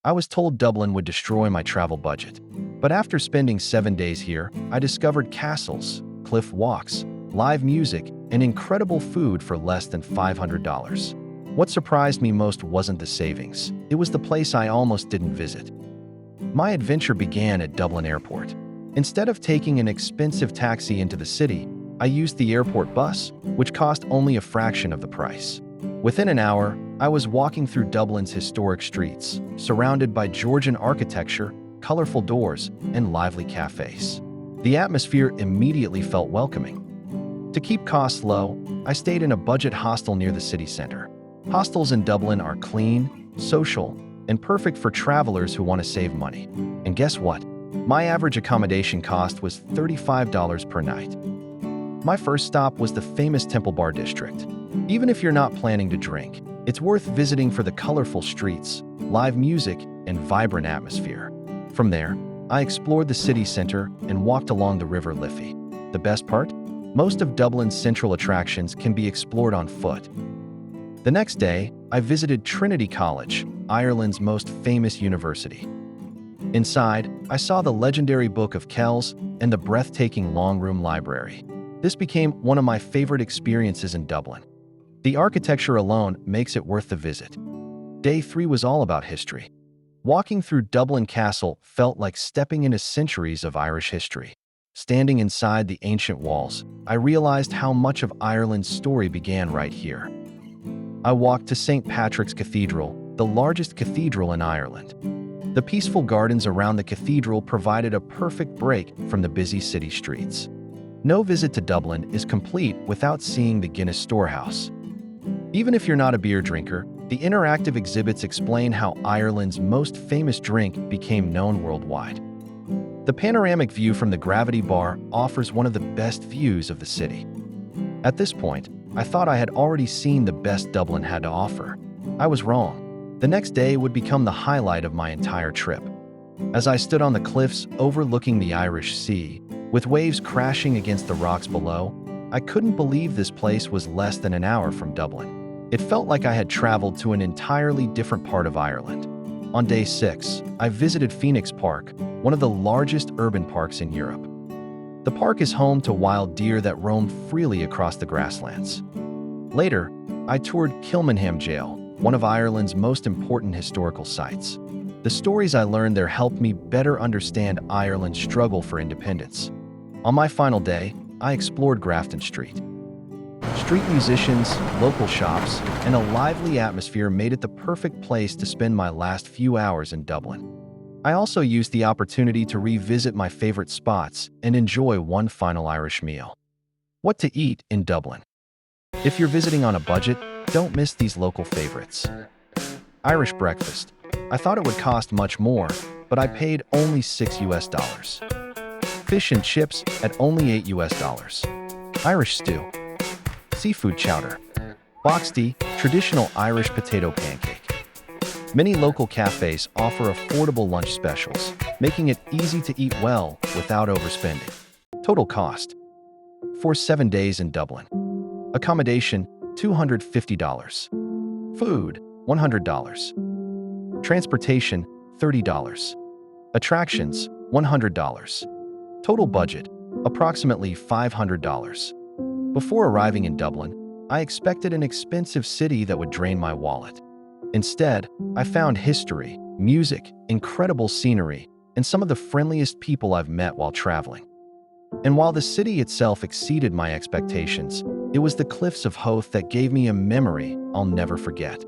I was told Dublin would destroy my travel budget. But after spending 7 days here, I discovered castles, cliff walks, live music, and incredible food for less than $500. What surprised me most wasn't the savings. It was the place I almost didn't visit. My adventure began at Dublin Airport. Instead of taking an expensive taxi into the city, I used the airport bus, which cost only a fraction of the price. Within an hour, I was walking through Dublin's historic streets, surrounded by Georgian architecture, colorful doors, and lively cafés. The atmosphere immediately felt welcoming. To keep costs low, I stayed in a budget hostel near the city center. Hostels in Dublin are clean, social, and perfect for travelers who want to save money. And guess what? My average accommodation cost was $35 per night. My first stop was the famous Temple Bar district. Even if you're not planning to drink, it's worth visiting for the colorful streets, live music, and vibrant atmosphere. From there, I explored the city center and walked along the River Liffey. The best part? Most of Dublin's central attractions can be explored on foot. The next day, I visited Trinity College, Ireland's most famous university. Inside, I saw the legendary Book of Kells and the breathtaking Long Room Library. This became one of my favorite experiences in Dublin. The architecture alone makes it worth the visit. Day 3 was all about history. Walking through Dublin Castle felt like stepping into centuries of Irish history. Standing inside the ancient walls, I realized how much of Ireland's story began right here. I walked to St. Patrick's Cathedral, the largest cathedral in Ireland. The peaceful gardens around the cathedral provided a perfect break from the busy city streets. No visit to Dublin is complete without seeing the Guinness Storehouse. Even if you're not a beer drinker, the interactive exhibits explain how Ireland's most famous drink became known worldwide. The panoramic view from the Gravity Bar offers one of the best views of the city. At this point, I thought I had already seen the best Dublin had to offer. I was wrong. The next day would become the highlight of my entire trip. As I stood on the cliffs overlooking the Irish Sea, with waves crashing against the rocks below, I couldn't believe this place was less than an hour from Dublin. It felt like I had traveled to an entirely different part of Ireland. On day 6, I visited Phoenix Park, one of the largest urban parks in Europe. The park is home to wild deer that roam freely across the grasslands. Later, I toured Kilmainham Jail, one of Ireland's most important historical sites. The stories I learned there helped me better understand Ireland's struggle for independence. On my final day, I explored Grafton Street. Street musicians, local shops, and a lively atmosphere made it the perfect place to spend my last few hours in Dublin. I also used the opportunity to revisit my favorite spots and enjoy one final Irish meal. What to eat in Dublin? If you're visiting on a budget, don't miss these local favorites. Irish breakfast. I thought it would cost much more, but I paid only $6. Fish and chips at only $8. Irish stew. Seafood chowder. Boxty, traditional Irish potato pancake. Many local cafes offer affordable lunch specials, making it easy to eat well without overspending. Total cost. For 7 days in Dublin. Accommodation, $250. Food, $100. Transportation, $30. Attractions, $100. Total budget, approximately $500. Before arriving in Dublin, I expected an expensive city that would drain my wallet. Instead, I found history, music, incredible scenery, and some of the friendliest people I've met while traveling. And while the city itself exceeded my expectations, it was the cliffs of Howth that gave me a memory I'll never forget.